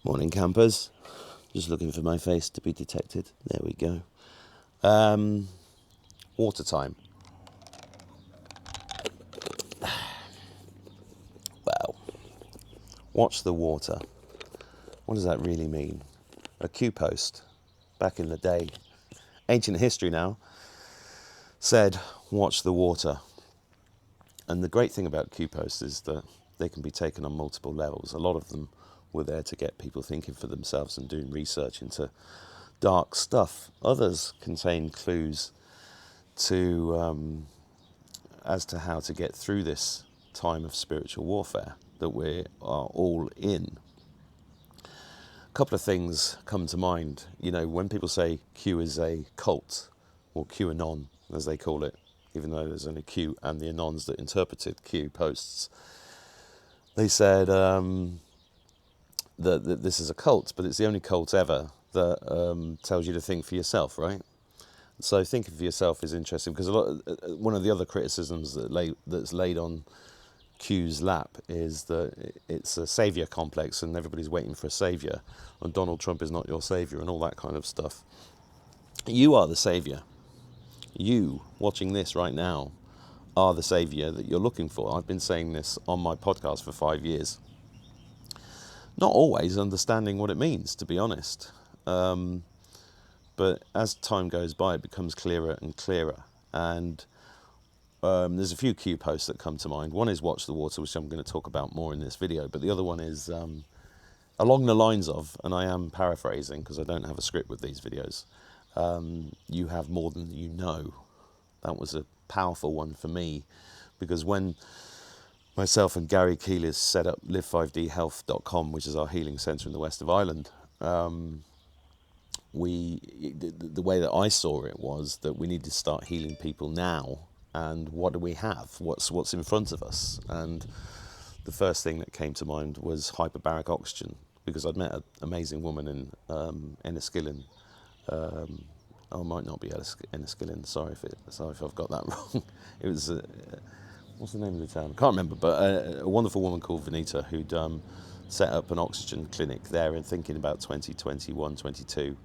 Morning, campers. Just looking for my face to be detected. There we go. Water time. Wow. Watch the water. What does that really mean? A Q post back in the day, ancient history now, said, watch the water. And the great thing about Q posts is that they can be taken on multiple levels. A lot of them were there to get people thinking for themselves and doing research into dark stuff. Others contain clues to as to how to get through this time of spiritual warfare that we are all in. A couple of things come to mind. You know, when people say Q is a cult, or QAnon, as they call it, even though there's only Q and the Anons that interpreted Q posts, they said that this is a cult, but it's the only cult ever that tells you to think for yourself, right? So thinking for yourself is interesting because one of the other criticisms that's laid on Q's lap is that it's a saviour complex and everybody's waiting for a saviour, and Donald Trump is not your saviour and all that kind of stuff. You are the saviour. You, watching this right now, are the saviour that you're looking for. I've been saying this on my podcast for 5 years. Not always understanding what it means, to be honest. But as time goes by, it becomes clearer and clearer. And there's a few Q posts that come to mind. One is Watch the Water, which I'm going to talk about more in this video. But the other one is along the lines of, and I am paraphrasing because I don't have a script with these videos, you have more than you know. That was a powerful one for me, because when myself and Gary Keelis set up live5dhealth.com, which is our healing centre in the west of Ireland, the way that I saw it was that we need to start healing people now. And what do we have? What's in front of us? And the first thing that came to mind was hyperbaric oxygen, because I'd met an amazing woman in Enniskillen. I might not be Enniskillen. Sorry if I've got that wrong. It was what's the name of the town? I can't remember. But a wonderful woman called Vanita who'd set up an oxygen clinic there in thinking about 2021, 22.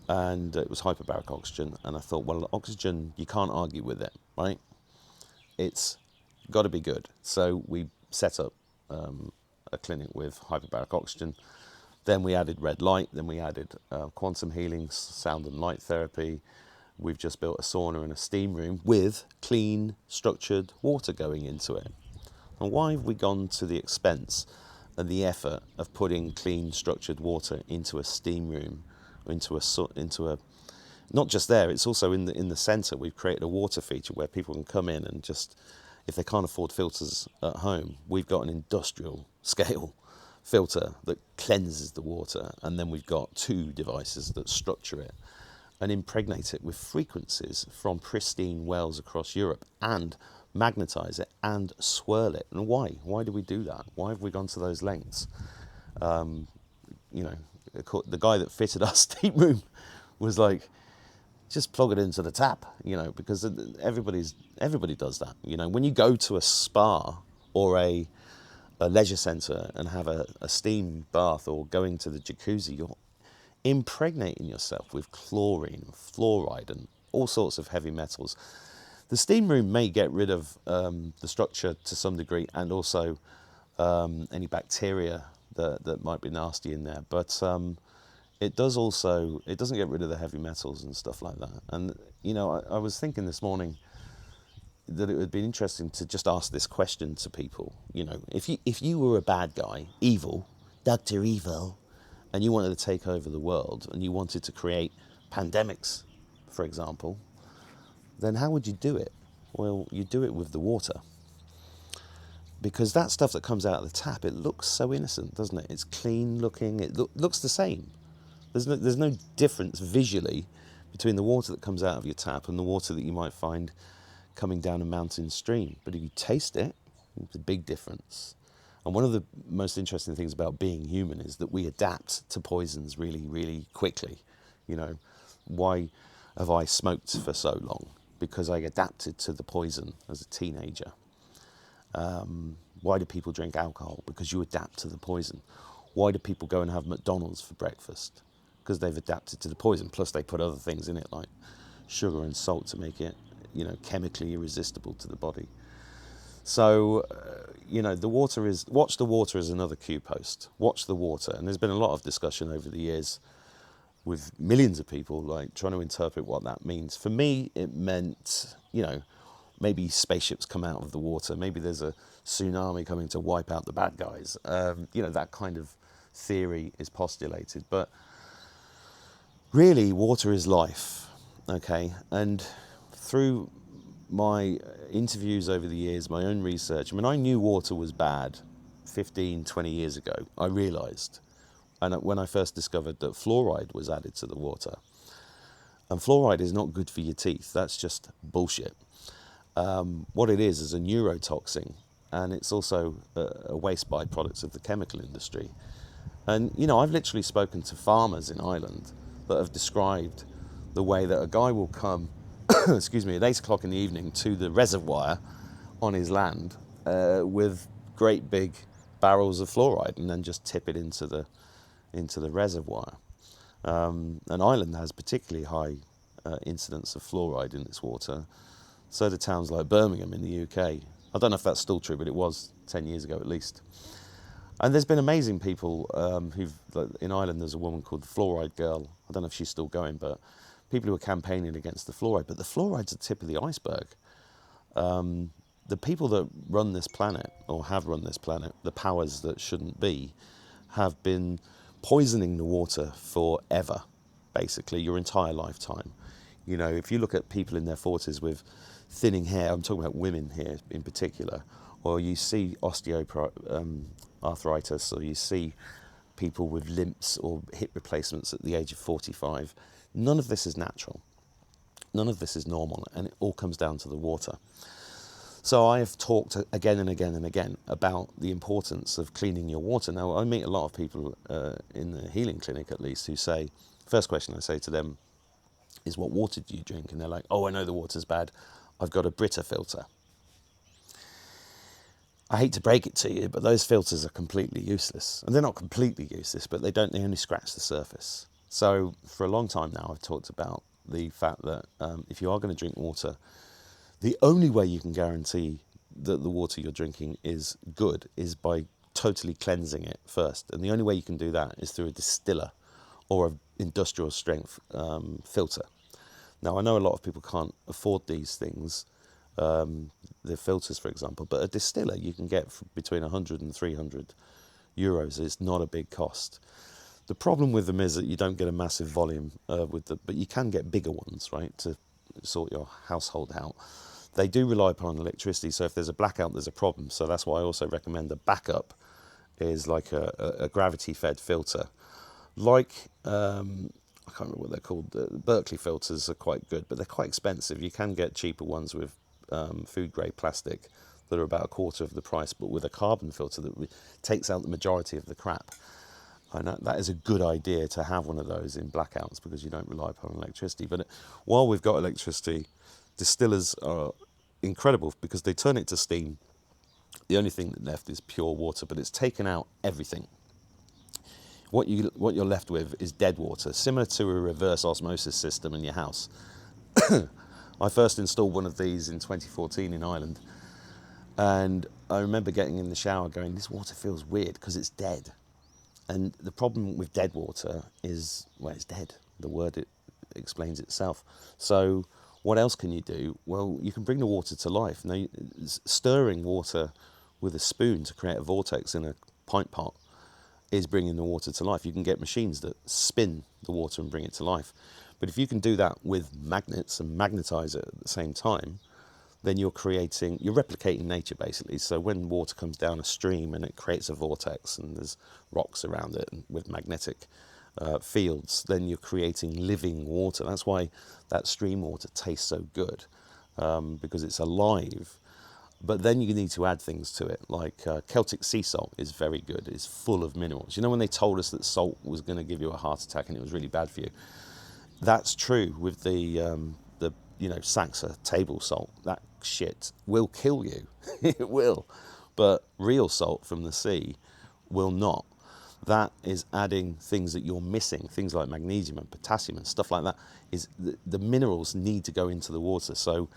And it was hyperbaric oxygen, and I thought, well, oxygen, you can't argue with it, right? It's got to be good. So we set up a clinic with hyperbaric oxygen. Then we added red light. Then we added quantum healing, sound and light therapy. We've just built a sauna and a steam room with clean, structured water going into it. And why have we gone to the expense and the effort of putting clean, structured water into a steam room? Into a not just there, it's also in the centre. We've created a water feature where people can come in and just, if they can't afford filters at home, we've got an industrial scale filter that cleanses the water, and then we've got 2 devices that structure it and impregnate it with frequencies from pristine wells across Europe and magnetize it and swirl it. And why? Why do we do that? Why have we gone to those lengths? The guy that fitted our steam room was like, just plug it into the tap, because everybody does that. When you go to a spa or a leisure centre and have a steam bath or going to the jacuzzi, you're impregnating yourself with chlorine, fluoride, and all sorts of heavy metals. The steam room may get rid of the structure to some degree, and also any bacteria that might be nasty in there, but it doesn't get rid of the heavy metals and stuff like that. And I was thinking this morning that it would be interesting to just ask this question to people. If you were a bad guy, evil, Dr. Evil, and you wanted to take over the world and you wanted to create pandemics, for example, then how would you do it? Well, you do it with the water. Because that stuff that comes out of the tap, it looks so innocent, doesn't it? It's clean looking, it looks the same. There's no difference visually between the water that comes out of your tap and the water that you might find coming down a mountain stream. But if you taste it, it's a big difference. And one of the most interesting things about being human is that we adapt to poisons really, really quickly. Why have I smoked for so long? Because I adapted to the poison as a teenager. Why do people drink alcohol? Because you adapt to the poison. Why do people go and have McDonald's for breakfast? Because they've adapted to the poison. Plus they put other things in it like sugar and salt to make it, chemically irresistible to the body. So, the water is, watch the water as another cue post. Watch the water. And there's been a lot of discussion over the years with millions of people like trying to interpret what that means. For me, it meant, maybe spaceships come out of the water. Maybe there's a tsunami coming to wipe out the bad guys. That kind of theory is postulated. But really, water is life, okay? And through my interviews over the years, my own research, I knew water was bad 15, 20 years ago. I realised. And when I first discovered that fluoride was added to the water. And fluoride is not good for your teeth. That's just bullshit. What it is a neurotoxin. And it's also a waste byproduct of the chemical industry. And, I've literally spoken to farmers in Ireland that have described the way that a guy will come, excuse me, at 8 o'clock in the evening to the reservoir on his land with great big barrels of fluoride and then just tip it into the reservoir. And Ireland has particularly high incidence of fluoride in its water. So do towns like Birmingham in the UK. I don't know if that's still true, but it was 10 years ago at least. And there's been amazing people in Ireland there's a woman called the Fluoride Girl. I don't know if she's still going, but people who are campaigning against the fluoride. But the fluoride's the tip of the iceberg. The people that run this planet, or have run this planet, the powers that shouldn't be, have been poisoning the water forever, basically, your entire lifetime. If you look at people in their 40s with thinning hair, I'm talking about women here in particular, or you see osteoarthritis, or you see people with limps or hip replacements at the age of 45, none of this is natural. None of this is normal, and it all comes down to the water. So I have talked again and again and again about the importance of cleaning your water. Now, I meet a lot of people in the healing clinic, at least, who say, first question I say to them is, what water do you drink? And they're like, oh, I know the water's bad. I've got a Brita filter. I hate to break it to you, but those filters are completely useless. And they're not completely useless, but they only scratch the surface. So for a long time now, I've talked about the fact that if you are going to drink water, the only way you can guarantee that the water you're drinking is good is by totally cleansing it first. And the only way you can do that is through a distiller or an industrial strength filter. Now, I know a lot of people can't afford these things, the filters, for example, but a distiller you can get for between 100 and 300 euros. It's not a big cost. The problem with them is that you don't get a massive volume but you can get bigger ones, right, to sort your household out. They do rely upon electricity, so if there's a blackout, there's a problem. So that's why I also recommend a backup is like a gravity-fed filter. Like, I can't remember what they're called. The Berkeley filters are quite good, but they're quite expensive. You can get cheaper ones with food-grade plastic that are about a quarter of the price, but with a carbon filter that takes out the majority of the crap. And that is a good idea to have one of those in blackouts because you don't rely upon electricity. But while we've got electricity, distillers are incredible because they turn it to steam. The only thing left is pure water, but it's taken out everything. What you're left with is dead water, similar to a reverse osmosis system in your house. I first installed one of these in 2014 in Ireland, and I remember getting in the shower going, this water feels weird because it's dead. And the problem with dead water is, well, it's dead. The word it explains itself. So what else can you do? Well, you can bring the water to life. Now, stirring water with a spoon to create a vortex in a pint pot is bringing the water to life. You can get machines that spin the water and bring it to life. But if you can do that with magnets and magnetize it at the same time, then you're replicating nature basically. So when water comes down a stream and it creates a vortex and there's rocks around it and with magnetic fields, then you're creating living water. That's why that stream water tastes so good, because it's alive. But then you need to add things to it, like Celtic sea salt is very good. It's full of minerals. You know when they told us that salt was going to give you a heart attack and it was really bad for you? That's true with the Saxa table salt. That shit will kill you. It will. But real salt from the sea will not. That is adding things that you're missing, things like magnesium and potassium and stuff like that. Is the minerals need to go into the water. So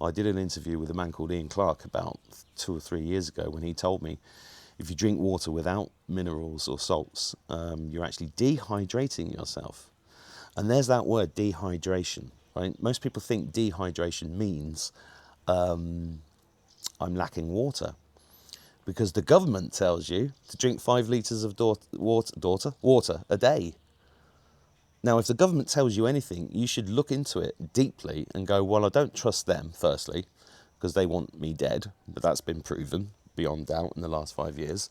I did an interview with a man called Ian Clark about 2 or 3 years ago when he told me if you drink water without minerals or salts, you're actually dehydrating yourself. And there's that word, dehydration, right? Most people think dehydration means I'm lacking water, because the government tells you to drink 5 litres of water a day. Now, if the government tells you anything, you should look into it deeply and go, well, I don't trust them, firstly, because they want me dead, but that's been proven beyond doubt in the last 5 years.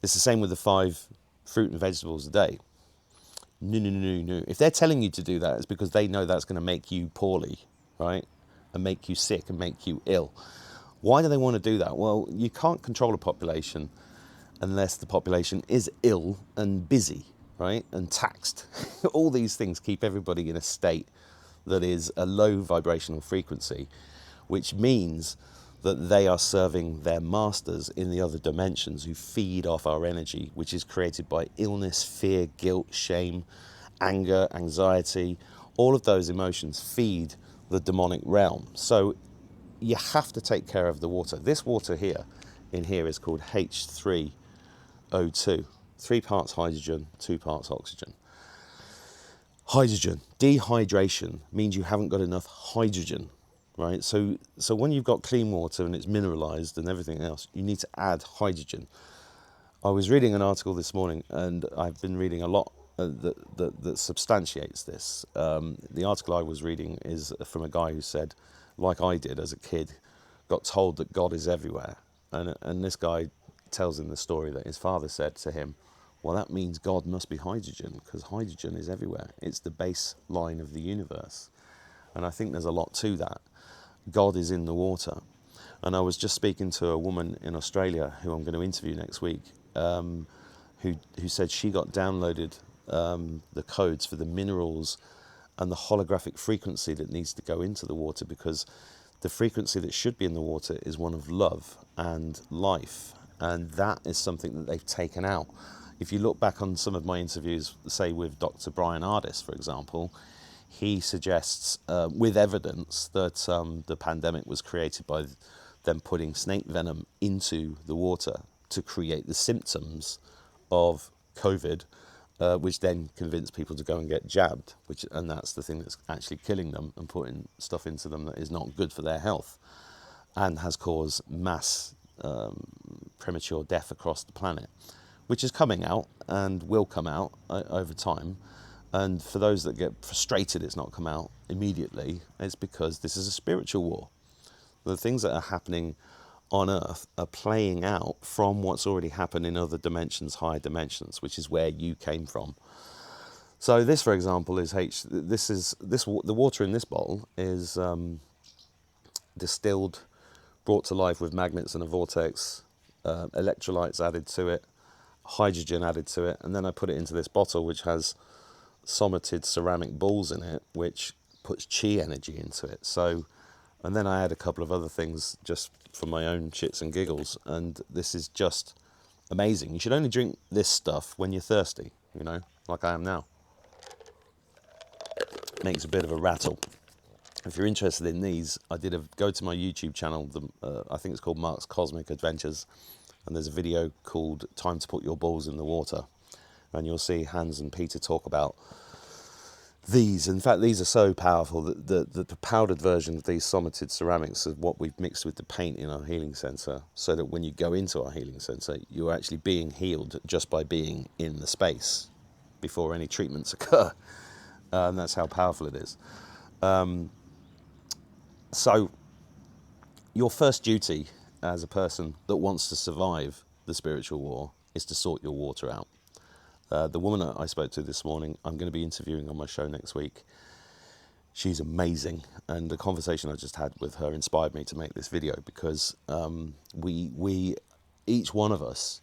It's the same with the 5 fruit and vegetables a day. No. If they're telling you to do that, it's because they know that's going to make you poorly, right? And make you sick and make you ill. Why do they want to do that? Well, you can't control a population unless the population is ill and busy, right? And taxed. All these things keep everybody in a state that is a low vibrational frequency, which means that they are serving their masters in the other dimensions who feed off our energy, which is created by illness, fear, guilt, shame, anger, anxiety. All of those emotions feed the demonic realm. So you have to take care of the water. This water here, in here, is called H3O2. 3 parts hydrogen, 2 parts oxygen. Hydrogen, dehydration means you haven't got enough hydrogen, right? So when you've got clean water and it's mineralized and everything else, you need to add hydrogen. I was reading an article this morning, and I've been reading a lot that substantiates this. The article I was reading is from a guy who said, like I did as a kid, got told that God is everywhere. And this guy tells him the story that his father said to him, well, that means God must be hydrogen, because hydrogen is everywhere. It's the baseline of the universe. And I think there's a lot to that. God is in the water. And I was just speaking to a woman in Australia who I'm going to interview next week, who said she got downloaded the codes for the minerals and the holographic frequency that needs to go into the water, because the frequency that should be in the water is one of love and life. And that is something that they've taken out. If you look back on some of my interviews, say with Dr. Brian Ardis, for example, he suggests with evidence that the pandemic was created by them putting snake venom into the water to create the symptoms of COVID, which then convinced people to go and get jabbed, and that's the thing that's actually killing them and putting stuff into them that is not good for their health and has caused mass premature death across the planet, which is coming out and will come out over time. And for those that get frustrated it's not come out immediately, it's because this is a spiritual war. The things that are happening on Earth are playing out from what's already happened in other dimensions, higher dimensions, which is where you came from. So this, for example, is the water in this bottle is distilled, brought to life with magnets and a vortex, electrolytes added to it, hydrogen added to it, and then I put it into this bottle which has somated ceramic balls in it, which puts chi energy into it. So, and then I add a couple of other things just for my own shits and giggles, and this is just amazing. You should only drink this stuff when you're thirsty, like I am now. Makes a bit of a rattle. If you're interested in these, go to my YouTube channel, I think it's called Mark's Cosmic Adventures, and there's a video called Time to Put Your Balls in the Water, and you'll see Hans and Peter talk about these. In fact, these are so powerful that the powdered version of these somated ceramics is what we've mixed with the paint in our healing centre, so that when you go into our healing centre, you're actually being healed just by being in the space before any treatments occur. And that's how powerful it is. So your first duty as a person that wants to survive the spiritual war is to sort your water out. The woman that I spoke to this morning, I'm going to be interviewing on my show next week. She's amazing, and the conversation I just had with her inspired me to make this video, because we each one of us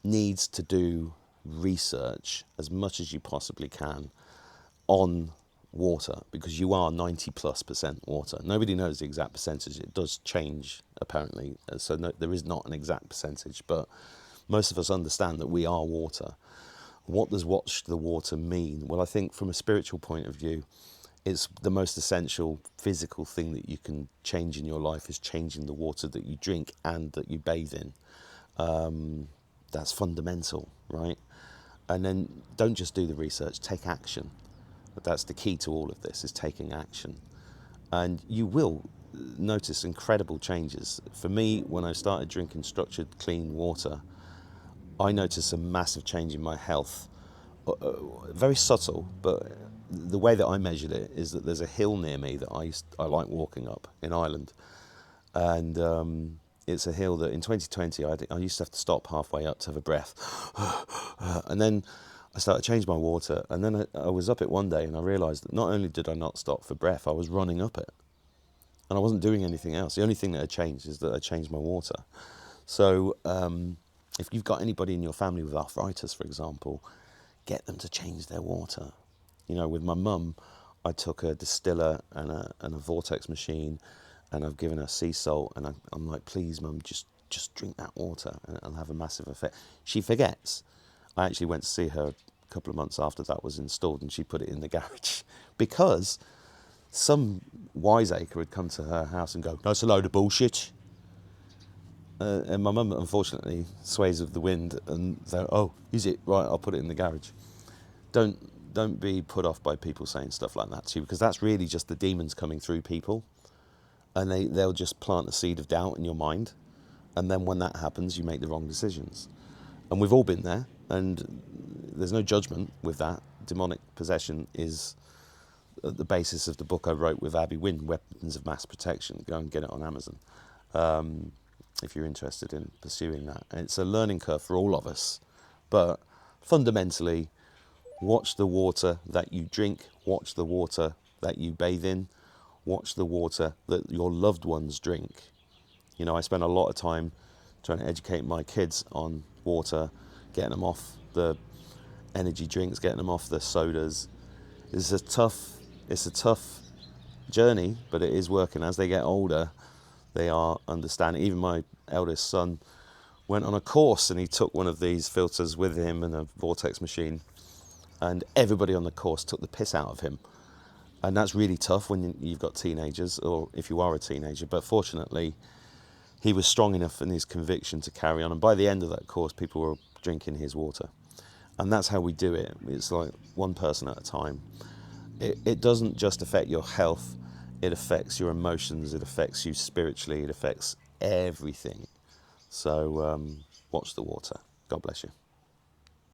needs to do research as much as you possibly can on water, because you are 90+% water. Nobody knows the exact percentage. It does change apparently, so no, there is not an exact percentage, but Most of us understand that we are water. What does watch the water mean? Well, I think from a spiritual point of view, it's the most essential physical thing that you can change in your life is changing the water that you drink and that you bathe in. That's fundamental, right? And then don't just do the research, take action. But that's the key to all of this, is taking action. And you will notice incredible changes. For me, when I started drinking structured, clean water, I noticed a massive change in my health. Very subtle, but the way that I measured it is that there's a hill near me that I like walking up in Ireland. And it's a hill that in 2020 I used to have to stop halfway up to have a breath. And then I started to change my water, and then I was up it one day and I realised that not only did I not stop for breath, I was running up it. And I wasn't doing anything else. The only thing that had changed is that I changed my water. So if you've got anybody in your family with arthritis, for example, get them to change their water. You know, with my mum, I took a distiller and a vortex machine, and I've given her sea salt, and I'm like, please, mum, just drink that water, and it'll have a massive effect. She forgets. I actually went to see her a couple of months after that was installed, and she put it in the garage because some wiseacre had come to her house and go, that's a load of bullshit. And my mum, unfortunately, sways of the wind, and they're, oh, is it? Right, I'll put it in the garage. Don't be put off by people saying stuff like that to you, because that's really just the demons coming through people, and they'll just plant a seed of doubt in your mind, and then when that happens, you make the wrong decisions. And we've all been there, and there's no judgment with that. Demonic possession is at the basis of the book I wrote with Abby Wynn, Weapons of Mass Protection. Go and get it on Amazon if you're interested in pursuing that. And it's a learning curve for all of us, but fundamentally, watch the water that you drink, watch the water that you bathe in, watch the water that your loved ones drink. You know, I spend a lot of time trying to educate my kids on water, getting them off the energy drinks, getting them off the sodas. It's a tough journey, but it is working. As they get older, they are understanding. Even my eldest son went on a course, and he took one of these filters with him and a vortex machine, and everybody on the course took the piss out of him. And that's really tough when you've got teenagers, or if you are a teenager. But fortunately, he was strong enough in his conviction to carry on. And by the end of that course, people were drinking his water. And that's how we do it. It's like one person at a time. It doesn't just affect your health. It affects your emotions. It affects you spiritually. It affects everything. So watch the water. God bless you.